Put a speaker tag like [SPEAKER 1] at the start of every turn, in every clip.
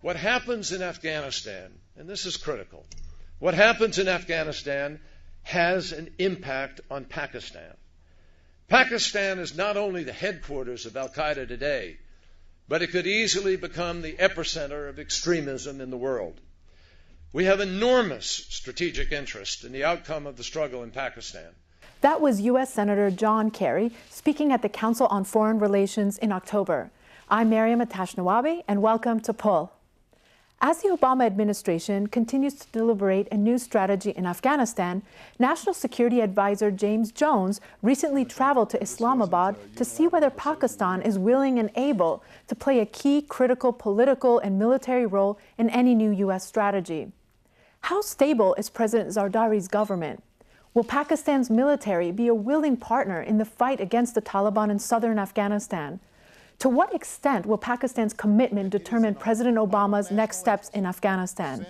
[SPEAKER 1] What happens in Afghanistan, and this is critical, what happens in Afghanistan has an impact on Pakistan. Pakistan is not only the headquarters of al-Qaeda today, but it could easily become the epicenter of extremism in the world. We have enormous strategic interest in the outcome of the struggle in Pakistan.
[SPEAKER 2] That was U.S. Senator John Kerry speaking at the Council on Foreign Relations in October. I'm Mariam Nawabi, and welcome to Pull. As the Obama administration continues to deliberate a new strategy in Afghanistan, National Security Advisor James Jones recently traveled to Islamabad to see whether Pakistan is willing and able to play a key critical political and military role in any new U.S. strategy. How stable is President Zardari's government? Will Pakistan's military be a willing partner in the fight against the Taliban in southern Afghanistan? To what extent will Pakistan's commitment determine President Obama's next steps in Afghanistan?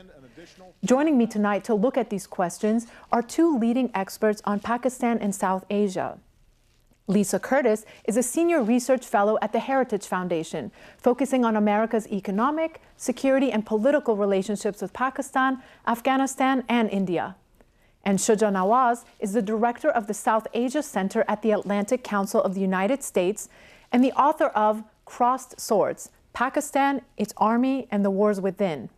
[SPEAKER 2] Joining me tonight to look at these questions are two leading experts on Pakistan and South Asia. Lisa Curtis is a senior research fellow at the Heritage Foundation, focusing on America's economic, security, and political relationships with Pakistan, Afghanistan, and India. And Shuja Nawaz is the director of the South Asia Center at the Atlantic Council of the United States and the author of Crossed Swords, Pakistan, Its Army, and the Wars Within.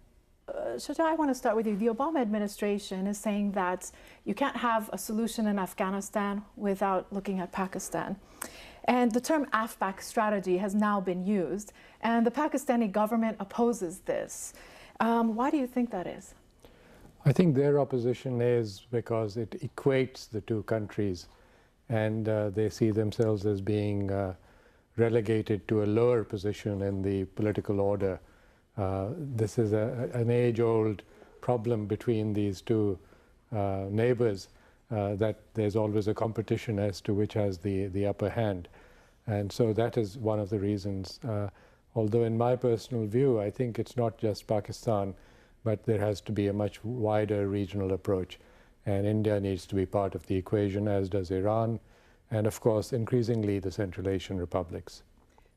[SPEAKER 2] Shuja, I want to start with you. The Obama administration is saying that you can't have a solution in Afghanistan without looking at Pakistan. And the term AFPAC strategy has now been used, and the Pakistani government opposes this. Why do you think that is?
[SPEAKER 3] I think their opposition is because it equates the two countries, and they see themselves as being relegated to a lower position in the political order. This is an age-old problem between these two neighbors, that there's always a competition as to which has the upper hand. And so that is one of the reasons. Although in my personal view, I think it's not just Pakistan, but there has to be a much wider regional approach. And India needs to be part of the equation, as does Iran, and of course, increasingly, the Central Asian republics.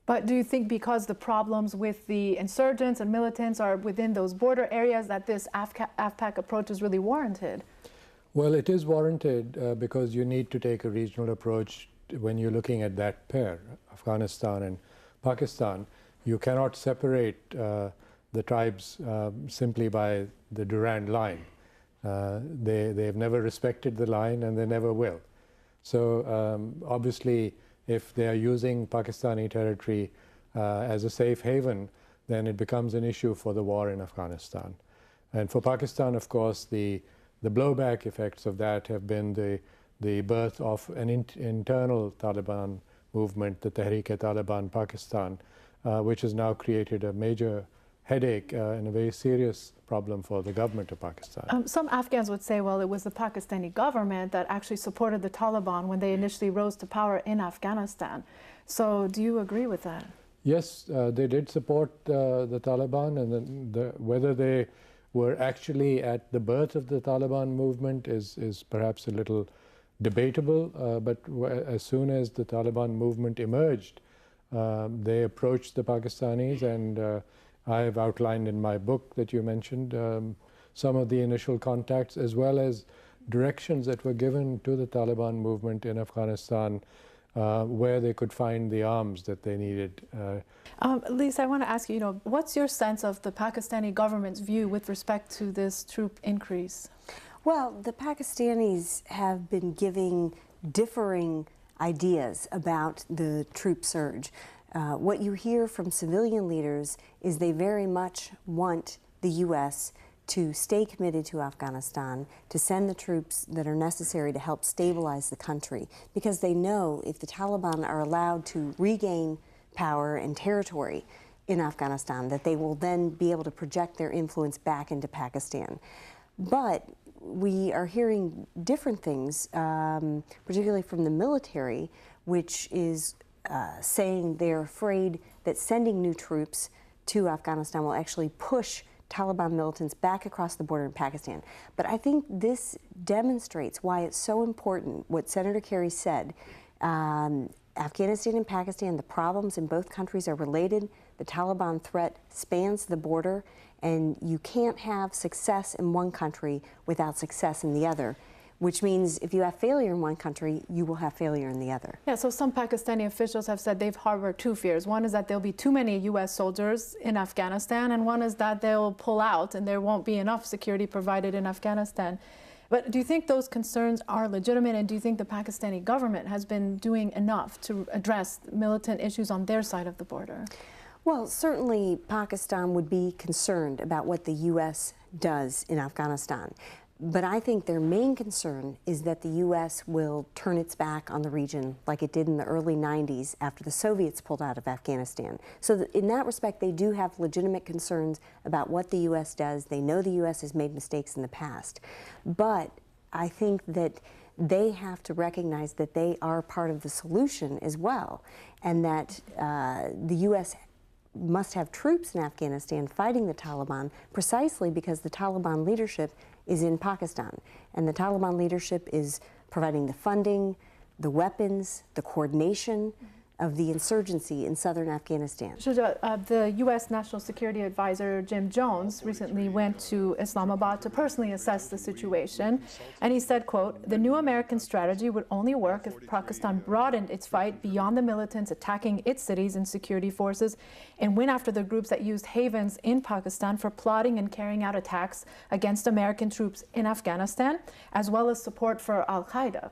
[SPEAKER 2] But do you think because the problems with the insurgents and militants are within those border areas that this AFPAC approach is really warranted?
[SPEAKER 3] Well, it is warranted because you need to take a regional approach when you're looking at that pair, Afghanistan and Pakistan. You cannot separate the tribes simply by the Durand line. They've never respected the line, and they never will. So obviously, if they are using Pakistani territory as a safe haven, then it becomes an issue for the war in Afghanistan. And for Pakistan, of course, the blowback effects of that have been the birth of an internal Taliban movement, the Tehreek-e-Taliban Pakistan, which has now created a major headache and a very serious problem for the government of Pakistan.
[SPEAKER 2] Some Afghans would say, well, it was the Pakistani government that actually supported the Taliban when they initially rose to power in Afghanistan. So do you agree with that?
[SPEAKER 3] Yes, they did support the Taliban, and whether they were actually at the birth of the Taliban movement is perhaps a little debatable, but as soon as the Taliban movement emerged, they approached the Pakistanis, and I have outlined in my book that you mentioned some of the initial contacts, as well as directions that were given to the Taliban movement in Afghanistan where they could find the arms that they needed.
[SPEAKER 2] Lisa, I want to ask you, what's your sense of the Pakistani government's view with respect to this troop increase?
[SPEAKER 4] Well, the Pakistanis have been giving differing ideas about the troop surge. What you hear from civilian leaders is they very much want the U.S. to stay committed to Afghanistan, to send the troops that are necessary to help stabilize the country, because they know if the Taliban are allowed to regain power and territory in Afghanistan, that they will then be able to project their influence back into Pakistan. But we are hearing different things, particularly from the military, which is saying they're afraid that sending new troops to Afghanistan will actually push Taliban militants back across the border in Pakistan. But I think this demonstrates why it's so important what Senator Kerry said Afghanistan and Pakistan, the problems in both countries are related. The Taliban threat spans the border, and you can't have success in one country without success in the other, which means if you have failure in one country, you will have failure in the other.
[SPEAKER 2] Yeah, so some Pakistani officials have said they've harbored two fears. One is that there'll be too many U.S. soldiers in Afghanistan, and one is that they'll pull out and there won't be enough security provided in Afghanistan. But do you think those concerns are legitimate, and do you think the Pakistani government has been doing enough to address militant issues on their side of the border?
[SPEAKER 4] Well, certainly Pakistan would be concerned about what the U.S. does in Afghanistan. But I think their main concern is that the U.S. will turn its back on the region like it did in the early 90s after the Soviets pulled out of Afghanistan. So in that respect, they do have legitimate concerns about what the U.S. does. They know the U.S. has made mistakes in the past. But I think that they have to recognize that they are part of the solution as well, and that the U.S. must have troops in Afghanistan fighting the Taliban precisely because the Taliban leadership is in Pakistan. And the Taliban leadership is providing the funding, the weapons, the coordination of the insurgency in southern Afghanistan.
[SPEAKER 2] Shuja, the U.S. National Security Advisor Jim Jones recently went to Islamabad to personally assess the situation. And he said, quote, "The new American strategy would only work if Pakistan broadened its fight beyond the militants attacking its cities and security forces and went after the groups that used havens in Pakistan for plotting and carrying out attacks against American troops in Afghanistan, as well as support for al-Qaeda."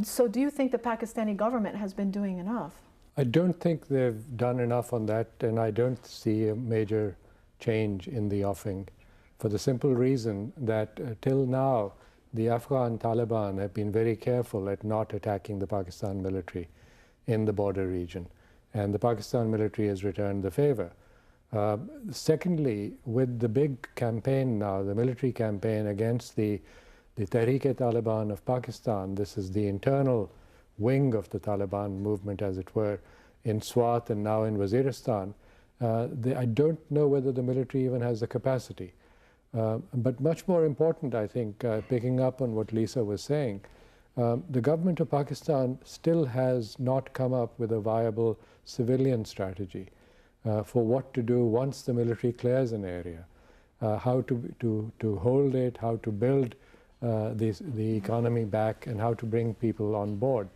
[SPEAKER 2] So do you think the Pakistani government has been doing enough?
[SPEAKER 3] I don't think they've done enough on that, and I don't see a major change in the offing for the simple reason that till now, the Afghan Taliban have been very careful at not attacking the Pakistan military in the border region, and the Pakistan military has returned the favor. Secondly, with the big campaign now, the military campaign against the Tehreek-e-Taliban of Pakistan, this is the internal wing of the Taliban movement, as it were, in Swat and now in Waziristan. I don't know whether the military even has the capacity. But much more important, I think, picking up on what Lisa was saying, the government of Pakistan still has not come up with a viable civilian strategy for what to do once the military clears an area, how to hold it, how to build the economy back, and how to bring people on board.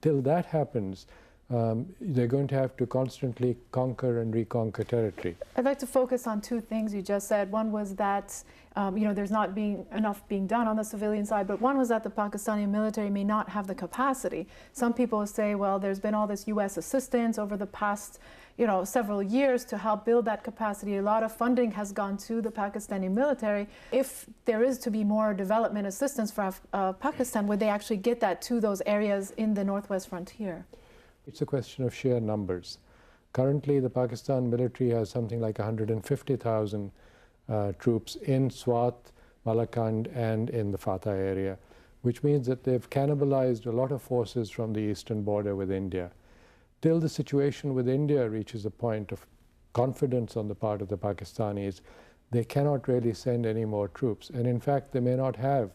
[SPEAKER 3] Till that happens, they're going to have to constantly conquer and reconquer territory.
[SPEAKER 2] I'd like to focus on two things you just said. One was that there's not enough being done on the civilian side, but one was that the Pakistani military may not have the capacity. Some people say, well, there's been all this U.S. assistance over the past several years to help build that capacity. A lot of funding has gone to the Pakistani military. If there is to be more development assistance for Pakistan, would they actually get that to those areas in the northwest frontier?
[SPEAKER 3] It's a question of sheer numbers. Currently, the Pakistan military has something like 150,000 troops in Swat, Malakand, and in the Fatah area, which means that they've cannibalized a lot of forces from the eastern border with India. Till the situation with India reaches a point of confidence on the part of the Pakistanis, they cannot really send any more troops. And in fact, they may not have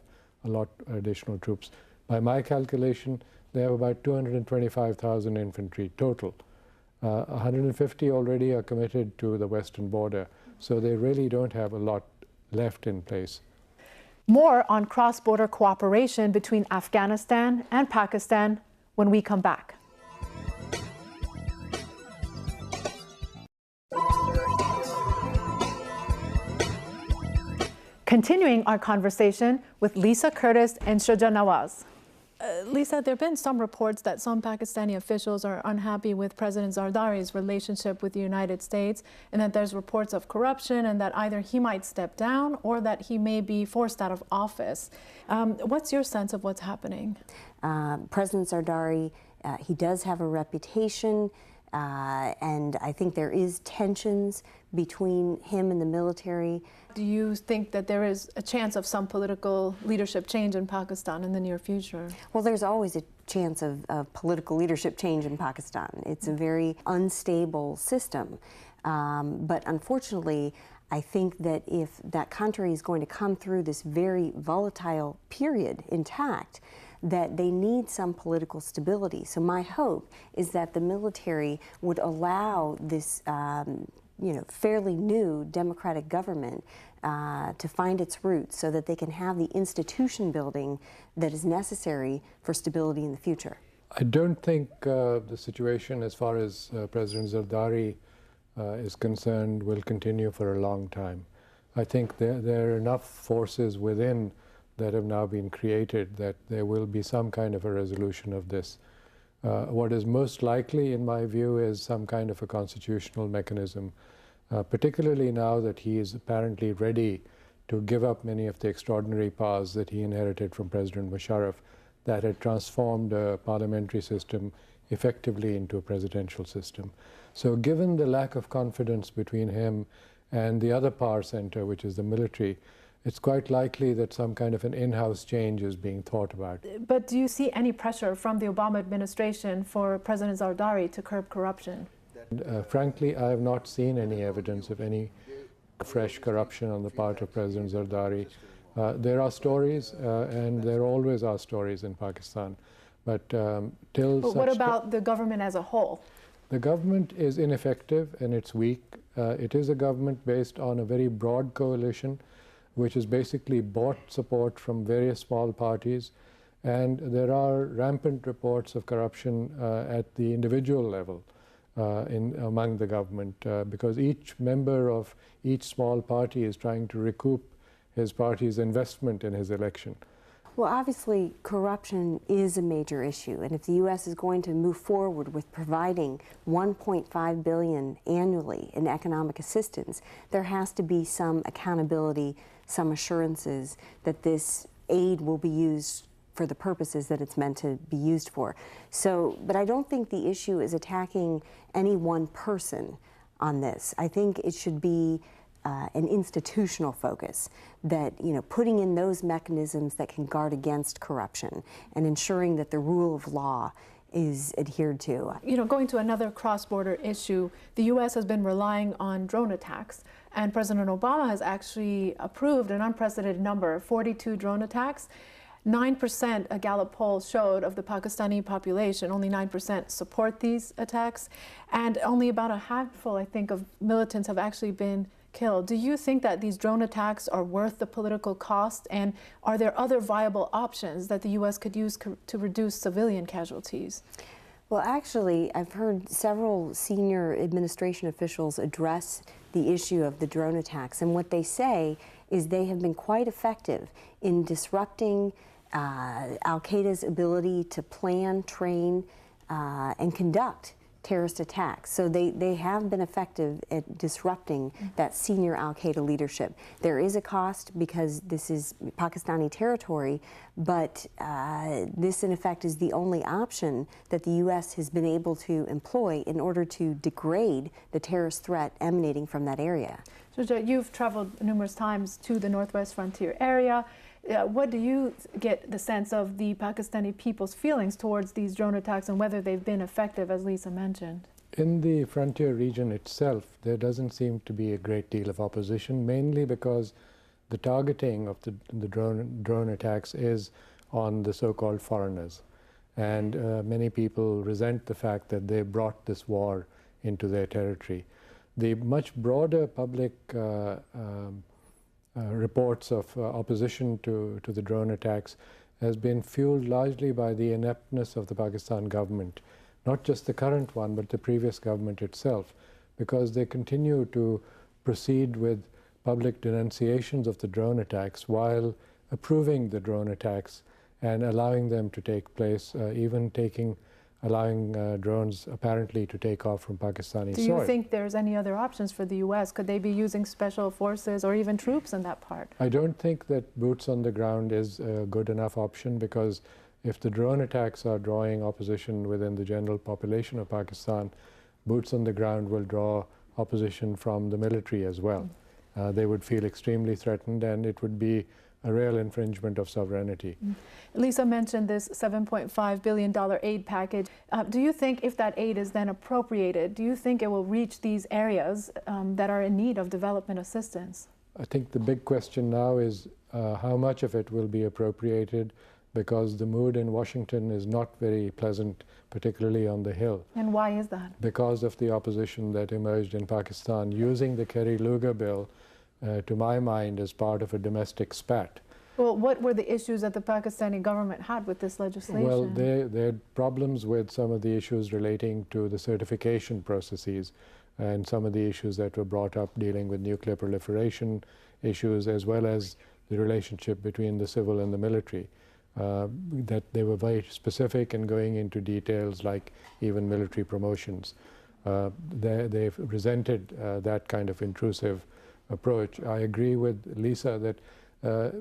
[SPEAKER 3] a lot additional troops. By my calculation, they have about 225,000 infantry total. 150 already are committed to the western border, so they really don't have a lot left in place.
[SPEAKER 2] More on cross-border cooperation between Afghanistan and Pakistan when we come back. Continuing our conversation with Lisa Curtis and Shuja Nawaz. Lisa, there have been some reports that some Pakistani officials are unhappy with President Zardari's relationship with the United States, and that there's reports of corruption and that either he might step down or that he may be forced out of office. What's your sense of what's happening?
[SPEAKER 4] President Zardari, he does have a reputation, and I think there is tensions between him and the military.
[SPEAKER 2] Do you think that there is a chance of some political leadership change in Pakistan in the near future?
[SPEAKER 4] Well, there's always a chance of political leadership change in Pakistan. It's a very unstable system. But unfortunately, I think that if that country is going to come through this very volatile period intact, that they need some political stability. So my hope is that the military would allow this fairly new democratic government to find its roots so that they can have the institution building that is necessary for stability in the future.
[SPEAKER 3] I don't think the situation as far as President Zardari is concerned will continue for a long time. I think there are enough forces within that have now been created that there will be some kind of a resolution of this. What is most likely, in my view, is some kind of a constitutional mechanism, particularly now that he is apparently ready to give up many of the extraordinary powers that he inherited from President Musharraf that had transformed a parliamentary system effectively into a presidential system. So given the lack of confidence between him and the other power center, which is the military, it's quite likely that some kind of an in-house change is being thought about.
[SPEAKER 2] But do you see any pressure from the Obama administration for President Zardari to curb corruption?
[SPEAKER 3] Frankly, I have not seen any evidence of any fresh corruption on the part of President Zardari. There are stories, and there always are stories in Pakistan. But
[SPEAKER 2] what about the government as a whole?
[SPEAKER 3] The government is ineffective and it's weak. It is a government based on a very broad coalition, which has basically bought support from various small parties. And there are rampant reports of corruption at the individual level among the government, because each member of each small party is trying to recoup his party's investment in his election.
[SPEAKER 4] Well, obviously, corruption is a major issue, and if the U.S. is going to move forward with providing $1.5 billion annually in economic assistance, there has to be some accountability, some assurances that this aid will be used for the purposes that it's meant to be used for. So, but I don't think the issue is attacking any one person on this. I think it should be an institutional focus, that, putting in those mechanisms that can guard against corruption and ensuring that the rule of law is adhered to.
[SPEAKER 2] Going to another cross-border issue, the U.S. has been relying on drone attacks, and President Obama has actually approved an unprecedented number, 42 drone attacks. 9%, a Gallup poll showed, of the Pakistani population, only 9% support these attacks, and only about a handful, I think, of militants have actually been killed. Do you think that these drone attacks are worth the political cost, and are there other viable options that the U.S. could use to reduce civilian casualties?
[SPEAKER 4] Well, actually, I've heard several senior administration officials address the issue of the drone attacks, and what they say is they have been quite effective in disrupting al-Qaeda's ability to plan, train, and conduct terrorist attacks. So they have been effective at disrupting that senior al-Qaeda leadership. There is a cost because this is Pakistani territory, but this in effect is the only option that the U.S. has been able to employ in order to degrade the terrorist threat emanating from that area.
[SPEAKER 2] Shuja, you've traveled numerous times to the Northwest Frontier area. What do you get the sense of the Pakistani people's feelings towards these drone attacks and whether they've been effective, as Lisa mentioned?
[SPEAKER 3] In the frontier region itself, there doesn't seem to be a great deal of opposition, mainly because the targeting of the drone attacks is on the so-called foreigners. And many people resent the fact that they brought this war into their territory. The much broader public reports of opposition to the drone attacks has been fueled largely by the ineptness of the Pakistan government, not just the current one, but the previous government itself, because they continue to proceed with public denunciations of the drone attacks while approving the drone attacks and allowing them to take place, even allowing drones apparently to take off from Pakistani soil.
[SPEAKER 2] Do you think there's any other options for the U.S.? Could they be using special forces or even troops in that part?
[SPEAKER 3] I don't think that boots on the ground is a good enough option, because if the drone attacks are drawing opposition within the general population of Pakistan, boots on the ground will draw opposition from the military as well. They would feel extremely threatened, and it would be a real infringement of sovereignty.
[SPEAKER 2] Lisa mentioned this $7.5 billion aid package. Do you think if that aid is then appropriated, do you think it will reach these areas that are in need of development assistance?
[SPEAKER 3] I think the big question now is how much of it will be appropriated, because the mood in Washington is not very pleasant, particularly on the Hill.
[SPEAKER 2] And why is that?
[SPEAKER 3] Because of the opposition that emerged in Pakistan, using the Kerry-Lugar bill, to my mind, as part of a domestic spat.
[SPEAKER 2] Well, what were the issues that the Pakistani government had with this legislation?
[SPEAKER 3] Well, they had problems with some of the issues relating to the certification processes and some of the issues that were brought up dealing with nuclear proliferation issues, as well as the relationship between the civil and the military. That they were very specific in going into details like even military promotions. They've resented that kind of intrusive approach. I agree with Lisa that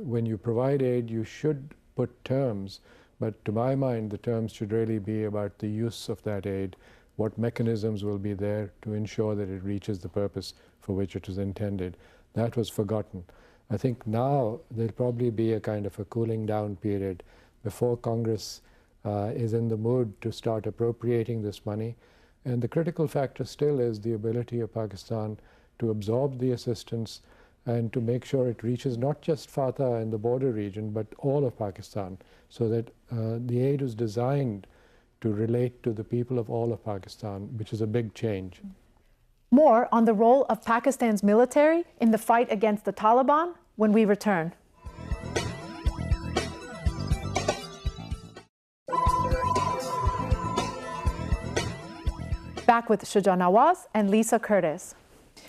[SPEAKER 3] when you provide aid, you should put terms, but to my mind, the terms should really be about the use of that aid, what mechanisms will be there to ensure that it reaches the purpose for which it was intended. That was forgotten. I think now there'll probably be a kind of a cooling down period before Congress is in the mood to start appropriating this money. And the critical factor still is the ability of Pakistan to absorb the assistance and to make sure it reaches not just Fatah and the border region, but all of Pakistan, so that the aid is designed to relate to the people of all of Pakistan, which is a big change.
[SPEAKER 2] More on the role of Pakistan's military in the fight against the Taliban when we return. Back with Shuja Nawaz and Lisa Curtis.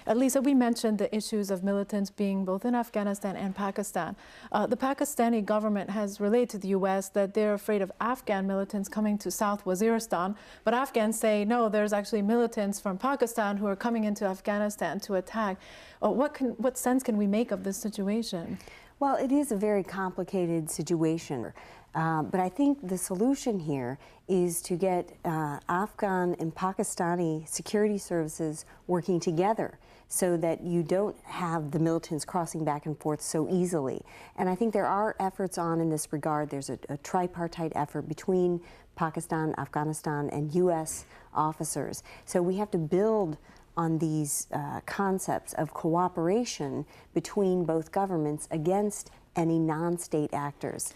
[SPEAKER 2] Lisa, we mentioned the issues of militants being both in Afghanistan and Pakistan. The Pakistani government has relayed to the U.S. that they're afraid of Afghan militants coming to South Waziristan, but Afghans say, no, there's actually militants from Pakistan who are coming into Afghanistan to attack. What sense can we make of this situation?
[SPEAKER 4] Well, it is a very complicated situation. But I think the solution here is to get Afghan and Pakistani security services working together so that you don't have the militants crossing back and forth so easily. And I think there are efforts on in this regard. There's a tripartite effort between Pakistan, Afghanistan, and U.S. officers. So we have to build on these concepts of cooperation between both governments against any non-state actors.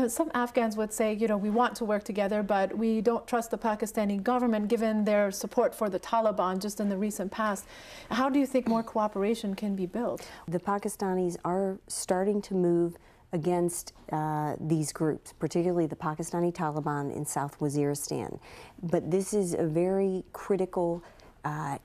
[SPEAKER 2] Some Afghans would say, we want to work together, but we don't trust the Pakistani government given their support for the Taliban just in the recent past. How do you think more cooperation can be built?
[SPEAKER 4] The Pakistanis are starting to move against these groups, particularly the Pakistani Taliban in South Waziristan. But this is a very critical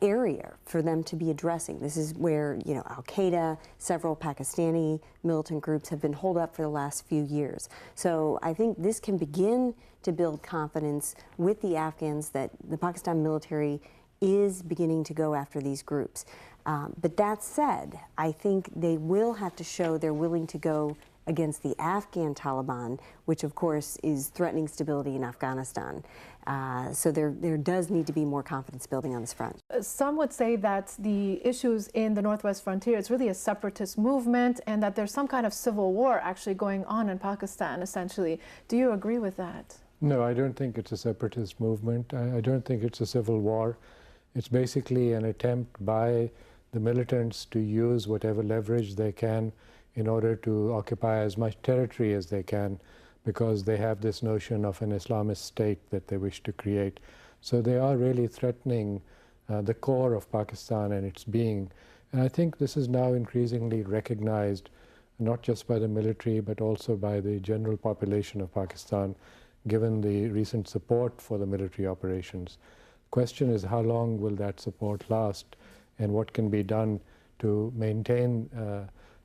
[SPEAKER 4] area for them to be addressing. This is where, Al-Qaeda, several Pakistani militant groups have been holed up for the last few years. So I think this can begin to build confidence with the Afghans that the Pakistan military is beginning to go after these groups. But that said, I think they will have to show they're willing to go against the Afghan Taliban, which of course is threatening stability in Afghanistan. So there does need to be more confidence building on this front.
[SPEAKER 2] Some would say that the issues in the Northwest frontier is really a separatist movement and that there's some kind of civil war actually going on in Pakistan, essentially. Do you agree with that?
[SPEAKER 3] No, I don't think it's a separatist movement. I don't think it's a civil war. It's basically an attempt by the militants to use whatever leverage they can in order to occupy as much territory as they can, because they have this notion of an Islamist state that they wish to create. So they are really threatening the core of Pakistan and its being. And I think this is now increasingly recognized, not just by the military, but also by the general population of Pakistan, given the recent support for the military operations. The question is, how long will that support last, and what can be done to maintain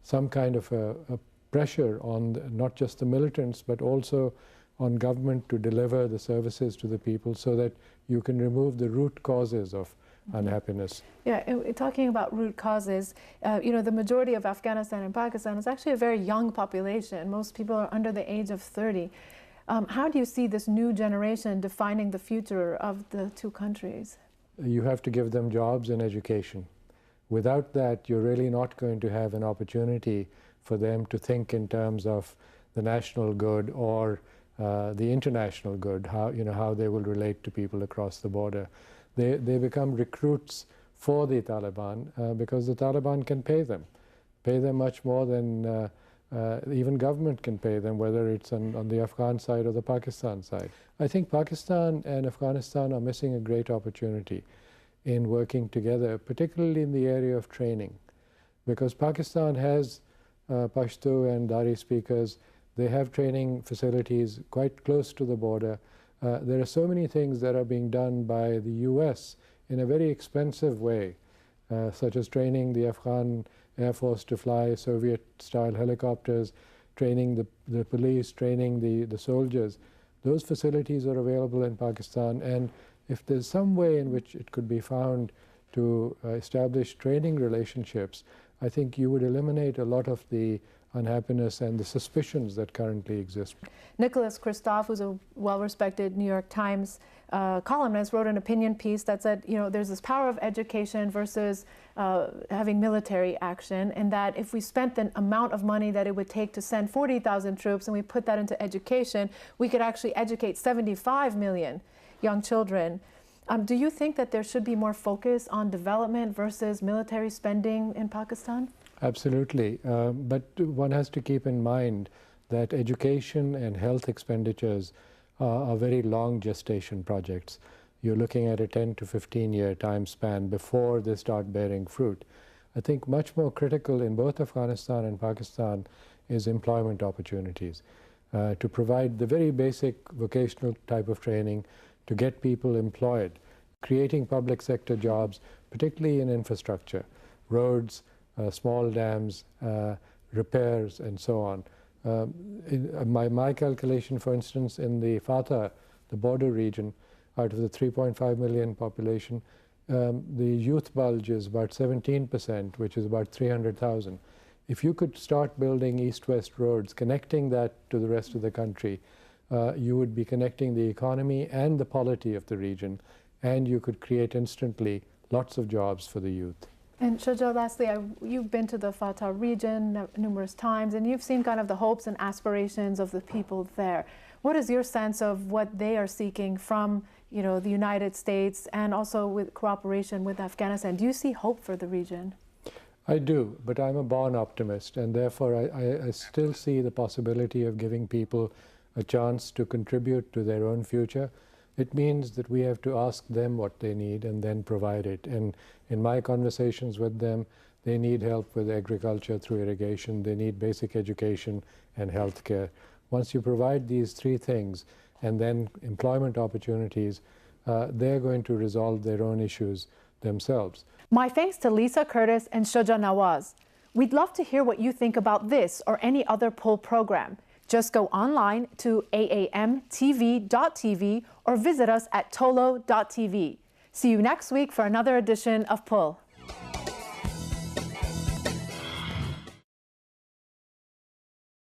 [SPEAKER 3] some kind of a pressure on not just the militants, but also on government to deliver the services to the people so that you can remove the root causes of unhappiness.
[SPEAKER 2] Yeah, talking about root causes, the majority of Afghanistan and Pakistan is actually a very young population. Most people are under the age of 30. How do you see this new generation defining the future of the two countries?
[SPEAKER 3] You have to give them jobs and education. Without that, you're really not going to have an opportunity for them to think in terms of the national good or the international good, how they will relate to people across the border. They become recruits for the Taliban because the Taliban can pay them much more than Even government can pay them, whether it's on the Afghan side or the Pakistan side. I think Pakistan and Afghanistan are missing a great opportunity in working together, particularly in the area of training, because Pakistan has Pashto and Dari speakers. They have training facilities quite close to the border. There are so many things that are being done by the US in a very expensive way, such as training the Afghan Air Force to fly Soviet-style helicopters, training the police, training the soldiers. Those facilities are available in Pakistan, and if there's some way in which it could be found to establish training relationships, I think you would eliminate a lot of the unhappiness and the suspicions that currently exist.
[SPEAKER 2] Nicholas Kristof, who's a well-respected New York Times columnist, wrote an opinion piece that said, you know, there's this power of education versus having military action, and that if we spent the amount of money that it would take to send 40,000 troops and we put that into education, we could actually educate 75 million young children. Do you think that there should be more focus on development versus military spending in Pakistan?
[SPEAKER 3] Absolutely, but one has to keep in mind that education and health expenditures are very long gestation projects. You're looking at a 10 to 15 year time span before they start bearing fruit. I think much more critical in both Afghanistan and Pakistan is employment opportunities, to provide the very basic vocational type of training to get people employed, creating public sector jobs, particularly in infrastructure, roads, small dams, repairs, and so on. My calculation, for instance, in the FATA, the border region, out of the 3.5 million population, the youth bulge is about 17%, which is about 300,000. If you could start building east-west roads, connecting that to the rest of the country, you would be connecting the economy and the polity of the region, and you could create instantly lots of jobs for the youth.
[SPEAKER 2] And Shuja, lastly, you've been to the FATA region numerous times, and you've seen kind of the hopes and aspirations of the people there. What is your sense of what they are seeking from, you know, the United States and also with cooperation with Afghanistan? Do you see hope for the region?
[SPEAKER 3] I do, but I'm a born optimist, and therefore I still see the possibility of giving people a chance to contribute to their own future. It means that we have to ask them what they need and then provide it. And in my conversations with them, they need help with agriculture through irrigation, they need basic education and health care. Once you provide these three things and then employment opportunities, they're going to resolve their own issues themselves.
[SPEAKER 2] My thanks to Lisa Curtis and Shuja Nawaz. We'd love to hear what you think about this or any other Pull program. Just go online to aamtv.tv or visit us at tolo.tv. See you next week for another edition of Pull.